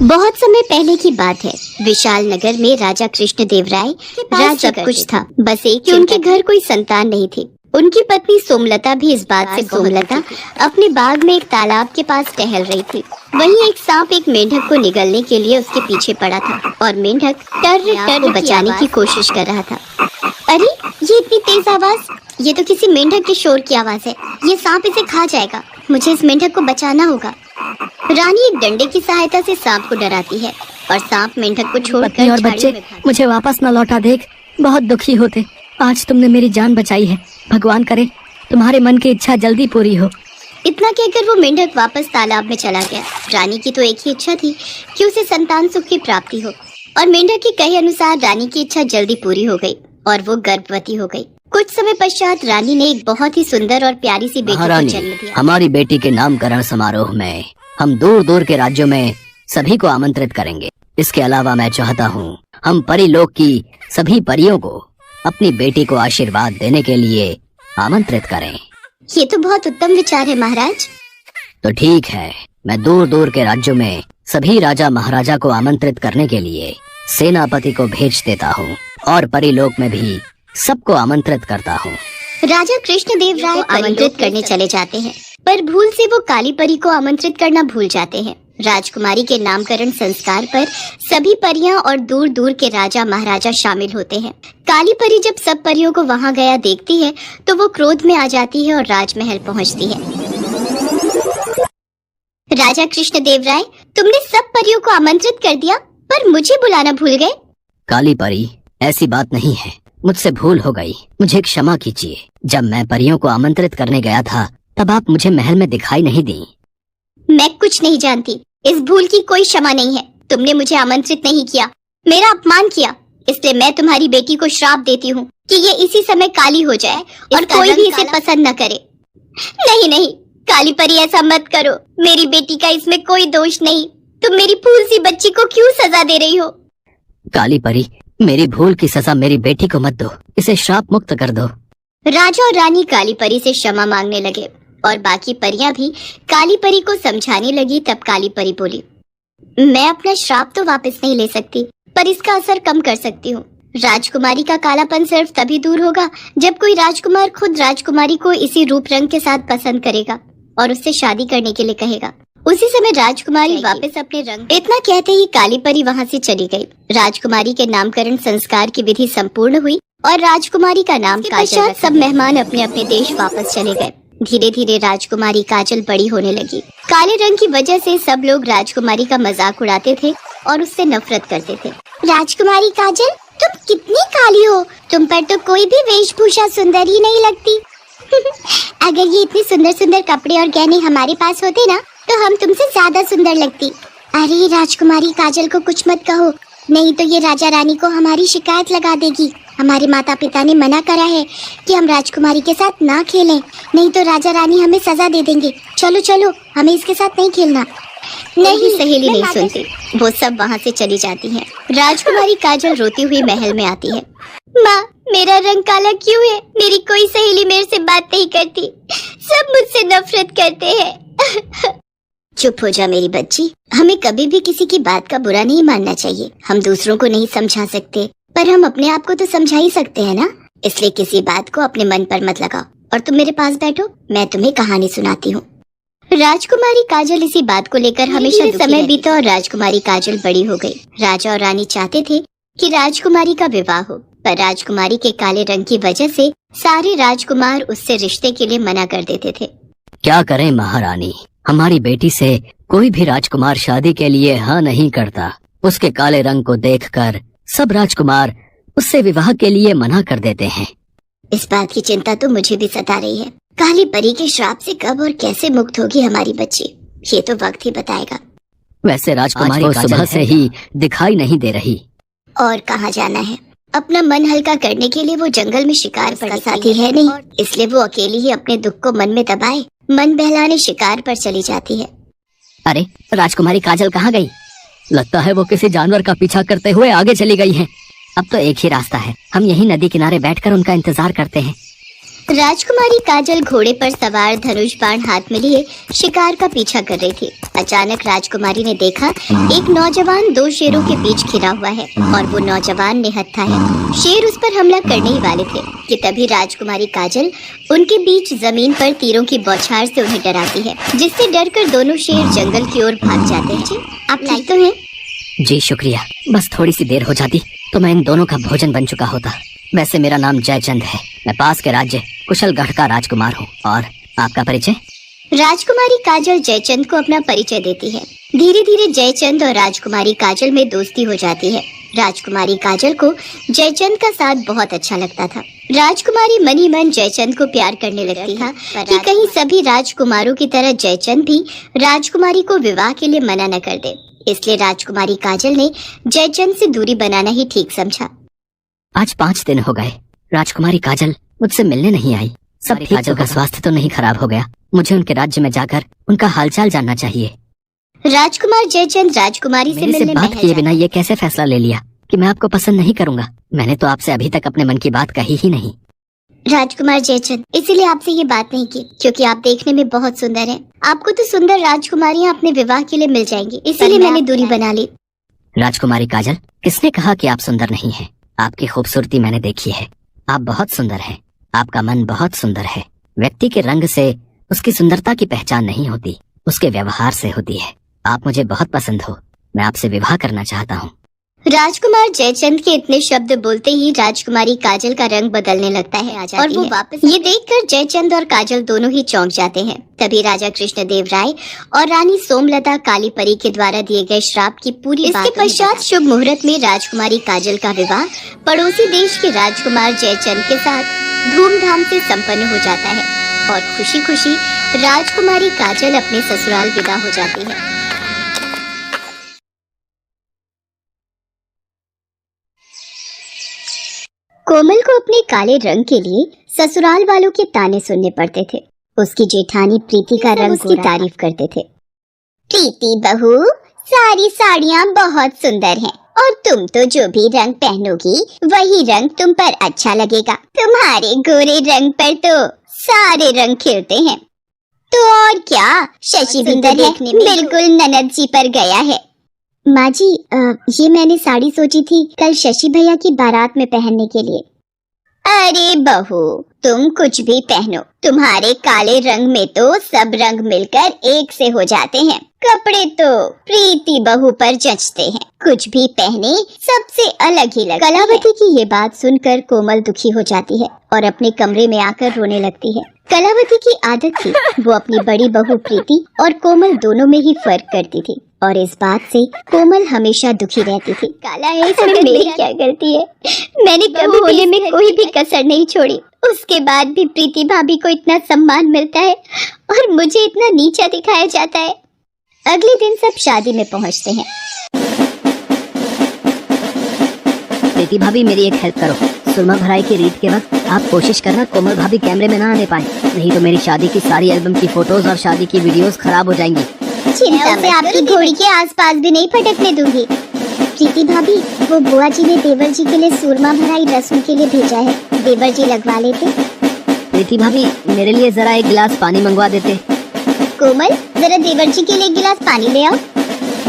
बहुत समय पहले की बात है। विशाल नगर में राजा कृष्णदेवराय के पास सब कुछ था, बस एक कि उनके घर कोई संतान नहीं थी। उनकी पत्नी सोमलता भी इस बात से सोमलता अपने बाग में एक तालाब के पास टहल रही थी। वहीं एक सांप एक मेंढक को निगलने के लिए उसके पीछे पड़ा था और मेंढक टर बचाने की कोशिश कर रहा था। अरे ये इतनी तेज आवाज, ये तो किसी मेंढक के शोर की आवाज है। ये सांप इसे खा जाएगा, मुझे इस मेंढक को बचाना होगा। रानी एक डंडे की सहायता से सांप को डराती है और सांप मेंढक को छोड़कर और बच्चे मुझे वापस न लौटा देख, बहुत दुखी होते। आज तुमने मेरी जान बचाई है, भगवान करे तुम्हारे मन की इच्छा जल्दी पूरी हो। इतना कहकर वो मेंढक वापस तालाब में चला गया। रानी की तो एक ही इच्छा थी कि उसे संतान सुख की प्राप्ति हो और मेंढक के कहे अनुसार रानी की इच्छा जल्दी पूरी हो गई और वो गर्भवती हो गई। कुछ समय पश्चात रानी ने एक बहुत ही सुंदर और प्यारी सी बेटी को जन्म दिया। हमारी बेटी के नामकरण समारोह में हम दूर दूर के राज्यों में सभी को आमंत्रित करेंगे। इसके अलावा मैं चाहता हूँ हम परीलोक की सभी परियों को अपनी बेटी को आशीर्वाद देने के लिए आमंत्रित करें। ये तो बहुत उत्तम विचार है महाराज। तो ठीक है, मैं दूर दूर के राज्यों में सभी राजा महाराजा को आमंत्रित करने के लिए सेनापति को भेज देता हूँ और परीलोक में भी सबको आमंत्रित करता हूँ। राजा कृष्णदेवराय आमंत्रित करने चले जाते हैं, पर भूल से वो काली परी को आमंत्रित करना भूल जाते हैं। राजकुमारी के नामकरण संस्कार पर सभी परियां और दूर दूर के राजा महाराजा शामिल होते हैं। काली परी जब सब परियों को वहां गया देखती है तो वो क्रोध में आ जाती है और राजमहल पहुंचती है। राजा कृष्णदेवराय, तुमने सब परियों को आमंत्रित कर दिया पर मुझे बुलाना भूल गए। काली परी, ऐसी बात नहीं है, मुझसे भूल हो गई, मुझे क्षमा कीजिए। जब मैं परियों को आमंत्रित करने गया था तब आप मुझे महल में दिखाई नहीं दी। मैं कुछ नहीं जानती, इस भूल की कोई क्षमा नहीं है। तुमने मुझे आमंत्रित नहीं किया, मेरा अपमान किया, इसलिए मैं तुम्हारी बेटी को श्राप देती हूँ कि ये इसी समय काली हो जाए और कोई भी इसे पसंद न करे। नहीं नहीं काली परी, ऐसा मत करो, मेरी बेटी का इसमें कोई दोष नहीं। तुम मेरी फूल सी बच्ची को क्यों सजा दे रही हो? काली परी, मेरी भूल की सजा मेरी बेटी को मत दो, इसे श्राप मुक्त कर दो। राजा और रानी काली परी से क्षमा मांगने लगे और बाकी परियां भी काली परी को समझाने लगी। तब काली परी बोली, मैं अपना श्राप तो वापस नहीं ले सकती, पर इसका असर कम कर सकती हूँ। राजकुमारी का कालापन सिर्फ तभी दूर होगा जब कोई राजकुमार खुद राजकुमारी को इसी रूप रंग के साथ पसंद करेगा और उससे शादी करने के लिए कहेगा। उसी समय राजकुमारी वापस अपने रंग। इतना कहते ही काली परी वहाँ से चली गई। राजकुमारी के नामकरण संस्कार की विधि संपूर्ण हुई और राजकुमारी का नाम काजल। सब मेहमान अपने अपने देश वापस चले गए। धीरे धीरे राजकुमारी काजल बड़ी होने लगी। काले रंग की वजह से सब लोग राजकुमारी का मजाक उड़ाते थे और उससे नफरत करते थे। राजकुमारी काजल, तुम कितनी काली हो, तुम पर तो कोई भी वेशभूषा सुंदर ही नहीं लगती। अगर ये इतने सुंदर सुंदर कपड़े और गहने हमारे पास होते ना तो हम तुमसे ज्यादा सुंदर लगती। अरे राजकुमारी काजल को कुछ मत कहो, नहीं तो ये राजा रानी को हमारी शिकायत लगा देगी। हमारे माता पिता ने मना करा है कि हम राजकुमारी के साथ ना खेलें, नहीं तो राजा रानी हमें सजा दे देंगे। चलो चलो, हमें इसके साथ नहीं खेलना। नहीं, सहेली नहीं सुनती, वो सब वहाँ से चली जाती हैं। राजकुमारी काजल रोती हुई महल में आती है। माँ, मेरा रंग काला क्यों है? मेरी कोई सहेली मेरे से बात नहीं करती, सब मुझसे नफरत करते हैं। चुप हो जा मेरी बच्ची, हमें कभी भी किसी की बात का बुरा नहीं मानना चाहिए। हम दूसरों को नहीं समझा सकते, पर हम अपने आप को तो समझा ही सकते हैं ना। इसलिए किसी बात को अपने मन पर मत लगाओ और तुम मेरे पास बैठो, मैं तुम्हें कहानी सुनाती हूँ। राजकुमारी काजल इसी बात को लेकर हमेशा समय बीता और राजकुमारी काजल बड़ी हो गई। राजा और रानी चाहते थे कि राजकुमारी का विवाह हो, पर राजकुमारी के काले रंग की वजह से सारे राजकुमार उससे रिश्ते के लिए मना कर देते थे। क्या करें महारानी, हमारी बेटी से कोई भी राजकुमार शादी के लिए हाँ नहीं करता। उसके काले रंग को देखकर सब राजकुमार उससे विवाह के लिए मना कर देते हैं। इस बात की चिंता तो मुझे भी सता रही है। काली परी के श्राप से कब और कैसे मुक्त होगी हमारी बच्ची, ये तो वक्त ही बताएगा। वैसे राजकुमारी को सुबह से ही दिखाई नहीं दे रही। और कहाँ जाना है, अपना मन हल्का करने के लिए वो जंगल में शिकार पर साथी है नहीं, इसलिए वो अकेली ही अपने दुख को मन में दबाए मन बहलाने शिकार पर चली जाती है। अरे राजकुमारी काजल कहाँ गई? लगता है वो किसी जानवर का पीछा करते हुए आगे चली गई है। अब तो एक ही रास्ता है, हम यहीं नदी किनारे बैठकर उनका इंतजार करते हैं। राजकुमारी काजल घोड़े पर सवार धनुष बाण हाथ में लिए शिकार का पीछा कर रही थी। अचानक राजकुमारी ने देखा एक नौजवान दो शेरों के बीच घिरा हुआ है और वो नौजवान निहत्था है। शेर उस पर हमला करने ही वाले थे कि तभी राजकुमारी काजल उनके बीच जमीन पर तीरों की बौछार से उन्हें डराती है, जिससे डरकर दोनों शेर जंगल की ओर भाग जाते हैं। जी, आप ठीक तो हैं? जी शुक्रिया, बस थोड़ी सी देर हो जाती तो मैं इन दोनों का भोजन बन चुका होता। वैसे मेरा नाम जयचंद है, मैं पास के राज्य कुशलगढ़ का राजकुमार हूँ। और आपका परिचय? राजकुमारी काजल जयचंद को अपना परिचय देती है। धीरे धीरे जयचंद और राजकुमारी काजल में दोस्ती हो जाती है। राजकुमारी काजल को जयचंद का साथ बहुत अच्छा लगता था। राजकुमारी मन ही मन जयचंद को प्यार करने लगती था कि कहीं सभी राजकुमारों की तरह जयचंद भी राजकुमारी को विवाह के लिए मना न कर दे। इसलिए राजकुमारी काजल ने जयचंद से दूरी बनाना ही ठीक समझा। आज 5 दिन हो गए, राजकुमारी काजल मुझसे मिलने नहीं आई। सब ठीक? काजल का स्वास्थ्य तो नहीं खराब हो गया? मुझे उनके राज्य में जाकर उनका हालचाल जानना चाहिए। राजकुमार जयचंद राजकुमारी से मिलने बात किए बिना ये कैसे फैसला ले लिया कि मैं आपको पसंद नहीं करूंगा? मैंने तो आपसे अभी तक अपने मन की बात कही ही नहीं। राजकुमार जयचंद, इसीलिए आपसे ये बात नहीं की क्योंकि आप देखने में बहुत सुंदर हैं। आपको तो सुंदर राजकुमारियां अपने विवाह के लिए मिल जाएंगी, इसीलिए मैंने दूरी बना ली। राजकुमारी काजल, किसने कहा कि आप सुंदर नहीं हैं? आपकी खूबसूरती मैंने देखी है, आप बहुत सुंदर हैं। आपका मन बहुत सुंदर है। व्यक्ति के रंग से उसकी सुंदरता की पहचान नहीं होती, उसके व्यवहार से होती है। आप मुझे बहुत पसंद हो, मैं आपसे विवाह करना चाहता हूँ। राजकुमार जयचंद के इतने शब्द बोलते ही राजकुमारी काजल का रंग बदलने लगता है और वो वापस ये देखकर जयचंद और काजल दोनों ही चौंक जाते हैं। तभी राजा कृष्णदेव राय और रानी सोमलता काली परी के द्वारा दिए गए श्राप की पूरी इसके पश्चात शुभ मुहूर्त में राजकुमारी काजल का विवाह पड़ोसी देश के राजकुमार जयचंद के साथ धूमधाम से संपन्न हो जाता है और खुशी खुशी राजकुमारी काजल अपने ससुराल विदा हो जाती है। कोमल को अपने काले रंग के लिए ससुराल वालों के ताने सुनने पड़ते थे। उसकी जेठानी प्रीति का रंग उसकी तारीफ करते थे। प्रीति बहू, सारी साड़ियाँ बहुत सुंदर हैं और तुम तो जो भी रंग पहनोगी वही रंग तुम पर अच्छा लगेगा। तुम्हारे गोरे रंग पर तो सारे रंग खिलते हैं। तो और क्या, शशि बिंदर है, बिल्कुल ननद जी पर गया है। माँ जी, ये मैंने साड़ी सोची थी कल शशि भैया की बारात में पहनने के लिए। अरे बहू, तुम कुछ भी पहनो, तुम्हारे काले रंग में तो सब रंग मिलकर एक से हो जाते हैं। कपड़े तो प्रीति बहू पर जचते हैं, कुछ भी पहने सबसे अलग ही लगती है। कलावती की ये बात सुनकर कोमल दुखी हो जाती है और अपने कमरे में आकर रोने लगती है। कलावती की आदत थी वो अपनी बड़ी बहू प्रीति और कोमल दोनों में ही फर्क करती थी और इस बात से कोमल हमेशा दुखी रहती थी। काला है इसमें मेरी क्या गलती है? मैंने कभी होने में कोई भी कसर नहीं छोड़ी। उसके बाद भी प्रीति भाभी को इतना सम्मान मिलता है और मुझे इतना नीचा दिखाया जाता है। अगले दिन सब शादी में पहुंचते हैं। प्रीति भाभी, मेरी एक हेल्प करो। सुरमा भराई की रीत के वक्त आप कोशिश करना कोमल भाभी कैमरे में ना आने पाए, नहीं तो मेरी शादी की सारी एल्बम की फोटोज और शादी की वीडियोस खराब हो जाएंगी। चिंता से आपकी घोड़ी के आसपास भी नहीं फटकने दूंगी। प्रीति भाभी, वो बुआ जी ने देवर जी के लिए सुरमा भराई रस्म के लिए भेजा है, देवर जी लगवा लेते। प्रीति भाभी, मेरे लिए जरा एक गिलास पानी मंगवा देते। कोमल, जरा देवर जी के लिए एक गिलास पानी ले आओ।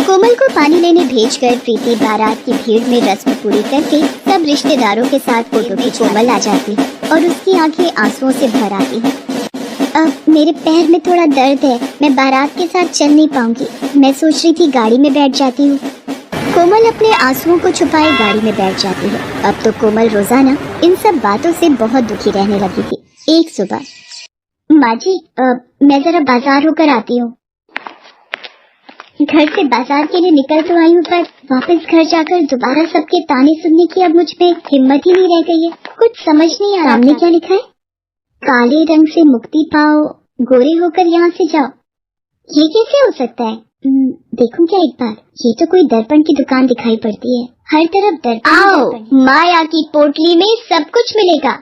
कोमल को पानी लेने भेजकर प्रीति बारात की भीड़ में रस्म पूरी करके सब रिश्तेदारों के साथ फोटो खींच कोमल आ जाती है और उसकी आंखें आंसुओं से भर आती हैं। अब मेरे पैर में थोड़ा दर्द है, मैं बारात के साथ चल नहीं पाऊंगी। मैं सोच रही थी गाड़ी में बैठ जाती हूँ। कोमल अपने आंसुओं को छुपाए गाड़ी में बैठ जाती है। अब तो कोमल रोजाना इन सब बातों से बहुत दुखी रहने लगी थी। एक सुबह, माँ जी, मैं जरा बाजार होकर आती हूँ। घर से बाजार के लिए निकल तो आई हूँ, पर वापस घर जाकर दोबारा सबके ताने सुनने की अब मुझ में हिम्मत ही नहीं रह गई है। कुछ समझ नहीं आ रहा। सामने क्या लिखा है? काले रंग से मुक्ति पाओ, गोरे होकर यहाँ से जाओ। ये कैसे हो सकता है? देखूं क्या एक बार? ये तो कोई दर्पण की दुकान दिखाई पड़ती है, हर तरफ दर्पण। आओ, माया की पोटली में सब कुछ मिलेगा।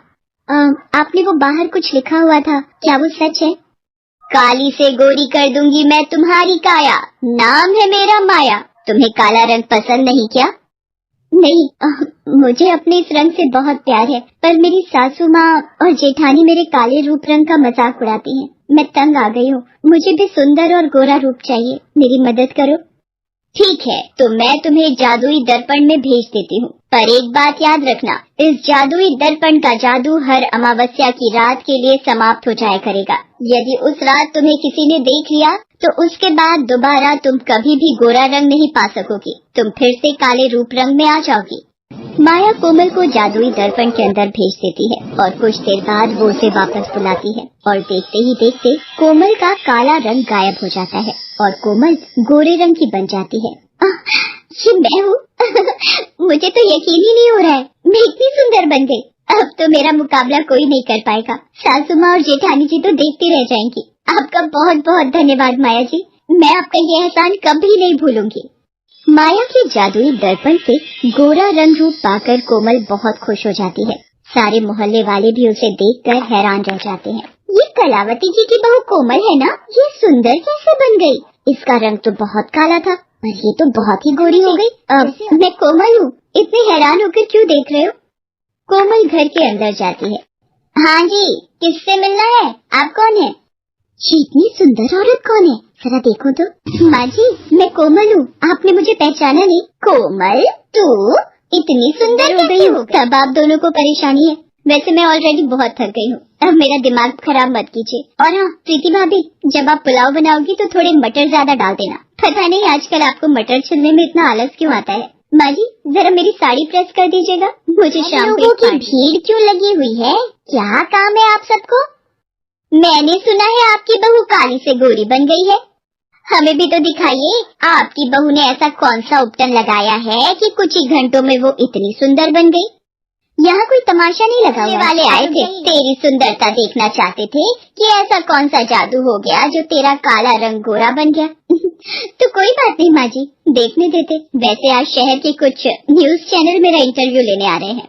आपने वो बाहर कुछ लिखा हुआ था, क्या वो सच है? काली से गोरी कर दूंगी मैं तुम्हारी काया, नाम है मेरा माया। तुम्हें काला रंग पसंद नहीं क्या? नहीं, मुझे अपने इस रंग से बहुत प्यार है, पर मेरी सासू माँ और जेठानी मेरे काले रूप रंग का मजाक उड़ाती हैं। मैं तंग आ गई हूँ, मुझे भी सुंदर और गोरा रूप चाहिए, मेरी मदद करो। ठीक है, तो मैं तुम्हें जादुई दर्पण में भेज देती हूँ, पर एक बात याद रखना, इस जादुई दर्पण का जादू हर अमावस्या की रात के लिए समाप्त हो जाया करेगा। यदि उस रात तुम्हें किसी ने देख लिया तो उसके बाद दोबारा तुम कभी भी गोरा रंग नहीं पा सकोगी, तुम फिर से काले रूप रंग में आ जाओगी। माया कोमल को जादुई दर्पण के अंदर भेज देती है और कुछ देर बाद वो उसे वापस बुलाती है और देखते ही देखते कोमल का काला रंग गायब हो जाता है और कोमल गोरे रंग की बन जाती है। ये मैं हूँ? मुझे तो यकीन ही नहीं हो रहा है, मैं इतनी सुंदर बन गई। अब तो मेरा मुकाबला कोई नहीं कर पाएगा। सासू माँ और जेठानी जी तो देखती रह जाएंगी। आपका बहुत बहुत धन्यवाद माया जी, मैं आपका ये एहसान कभी नहीं भूलूंगी। माया के जादुई दर्पण से गोरा रंग रूप पाकर कोमल बहुत खुश हो जाती है। सारे मोहल्ले वाले भी उसे देखकर हैरान रह जाते हैं। ये कलावती जी की बहू कोमल है ना? ये सुंदर कैसे बन गई? इसका रंग तो बहुत काला था, पर ये तो बहुत ही गोरी हो गई। मैं कोमल हूँ, इतने हैरान होकर क्यों देख रहे हो? कोमल घर के अंदर जाती है। हाँ जी, किससे मिलना है? आप कौन है? ये इतनी सुंदर औरत कौन है? जरा देखो तो। माँ जी, मैं कोमल हूँ, आपने मुझे पहचाना नहीं? कोमल, तू इतनी सुंदर हो गई हो? तब आप दोनों को परेशानी है। वैसे मैं ऑलरेडी बहुत थक गई हूँ, अब मेरा दिमाग खराब मत कीजिए। और हाँ प्रीति भाभी, जब आप पुलाव बनाओगी तो थोड़े मटर ज्यादा डाल देना। पता नहीं आजकल आपको मटर छिलने में इतना आलस क्यों आता है। माँ जी, जरा मेरी साड़ी प्रेस कर दीजिएगा, मुझे शाम को की भीड़ क्यों लगी हुई है? क्या काम है आप सबको? मैंने सुना है आपकी बहू काली से गोरी बन गई है। हमें भी तो दिखाइए, आपकी बहू ने ऐसा कौन सा उपटन लगाया है कि कुछ ही घंटों में वो इतनी सुंदर बन गई। यहाँ कोई तमाशा नहीं लगा हुआ। वाले आए थे, तेरी सुंदरता देखना चाहते थे कि ऐसा कौन सा जादू हो गया जो तेरा काला रंग गोरा बन गया। तो कोई बात नहीं माँ जी, देखने देते। वैसे आज शहर के कुछ न्यूज चैनल मेरा इंटरव्यू लेने आ रहे हैं।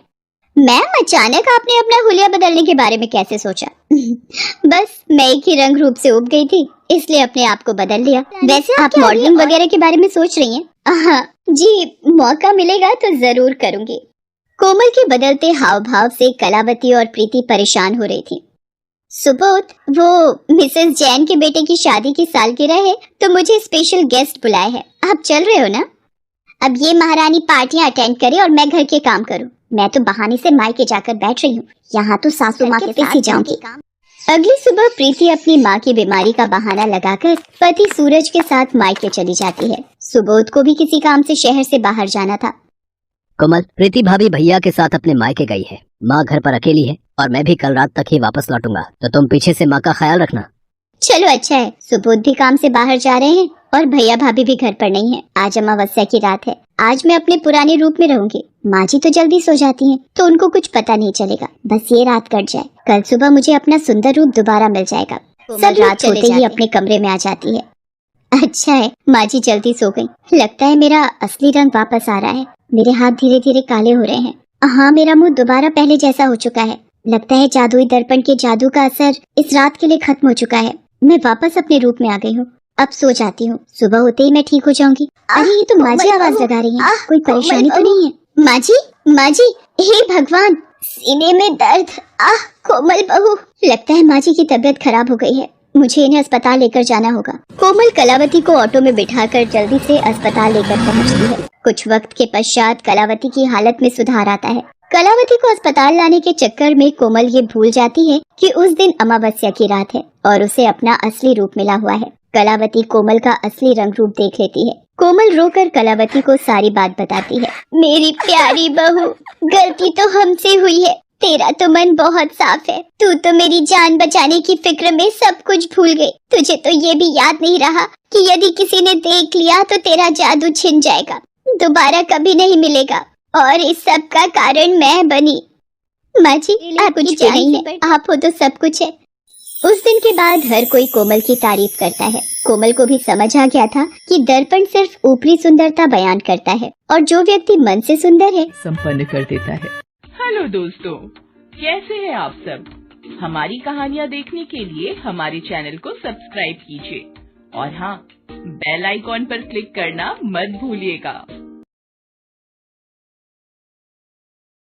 मैम, अचानक आपने अपना हुलिया बदलने के बारे में कैसे सोचा? बस मैं एक ही रंग रूप से उब गई थी, इसलिए अपने आप को बदल लिया। वैसे आप मॉडलिंग वगैरह के बारे में सोच रही हैं? हाँ जी, मौका मिलेगा तो जरूर करूंगी। कोमल के बदलते हाव भाव से कलावती और प्रीति परेशान हो रही थी। सुबोध, वो मिसेस जैन के बेटे की शादी की सालगिरह है, तो मुझे स्पेशल गेस्ट बुलाए हैं। आप चल रहे हो ना? अब ये महारानी पार्टियां अटेंड करे और मैं घर के काम करूं। मैं तो बहाने से मायके जाकर बैठ रही हूँ, यहाँ तो सासू माँ के साथ जाऊंगी। अगली सुबह प्रीति अपनी माँ की बीमारी का बहाना लगाकर पति सूरज के साथ मायके चली जाती है। सुबोध को भी किसी काम से शहर से बाहर जाना था। कोमल, प्रीति भाभी भैया के साथ अपने मायके गई है। माँ घर पर अकेली है और मैं भी कल रात तक ही वापस लौटूंगा, तो तुम पीछे से माँ का ख्याल रखना। चलो अच्छा है, सुबोध भी काम से बाहर जा रहे हैं और भैया भाभी भी घर पर नहीं है। आज अमावस्या की रात है, आज मैं अपने पुराने रूप में रहूंगी। माँ जी तो जल्दी सो जाती हैं, तो उनको कुछ पता नहीं चलेगा। बस ये रात कट जाए, कल सुबह मुझे अपना सुंदर रूप दोबारा मिल जाएगा। सब रात होते ही अपने कमरे में आ जाती है। अच्छा है, माँ जी जल्दी सो गई। लगता है मेरा असली रंग वापस आ रहा है। मेरे हाथ धीरे धीरे काले हो रहे हैं। हाँ, मेरा मुंह दोबारा पहले जैसा हो चुका है। लगता है जादुई दर्पण के जादू का असर इस रात के लिए खत्म हो चुका है। मैं वापस अपने रूप में आ गई हूँ। अब सो जाती हूँ, सुबह होते ही मैं ठीक हो जाऊंगी। अरे ये तो माँ जी आवाज लगा रही है, कोई परेशानी तो नहीं है? माँ जी, माँ जी, हे भगवान, सीने में दर्द। कोमल बहू, लगता है माँ जी की तबीयत खराब हो गई है। मुझे इन्हें अस्पताल लेकर जाना होगा। कोमल कलावती को ऑटो में बिठाकर जल्दी से अस्पताल लेकर पहुंचती है। कुछ वक्त के पश्चात कलावती की हालत में सुधार आता है। कलावती को अस्पताल लाने के चक्कर में कोमल ये भूल जाती है कि उस दिन अमावस्या की रात है और उसे अपना असली रूप मिला हुआ है। कलावती कोमल का असली रंग रूप देख लेती है। कोमल रोकर कलावती को सारी बात बताती है। मेरी प्यारी बहू, गलती तो हमसे हुई है। तेरा तो मन बहुत साफ है। तू तो मेरी जान बचाने की फिक्र में सब कुछ भूल गई। तुझे तो ये भी याद नहीं रहा कि यदि किसी ने देख लिया तो तेरा जादू छिन जाएगा, दोबारा कभी नहीं मिलेगा। और इस सब का कारण मैं बनी। माँ जी, आप कुछ भी नहीं है, आप हो तो सब कुछ है। उस दिन के बाद हर कोई कोमल की तारीफ करता है। कोमल को भी समझ आ गया था कि दर्पण सिर्फ ऊपरी सुंदरता बयान करता है और जो व्यक्ति मन से सुंदर है संपन्न कर देता है। हेलो दोस्तों, कैसे हैं आप सब? हमारी कहानियाँ देखने के लिए हमारे चैनल को सब्सक्राइब कीजिए और हाँ, बेल आइकॉन पर क्लिक करना मत भूलिएगा।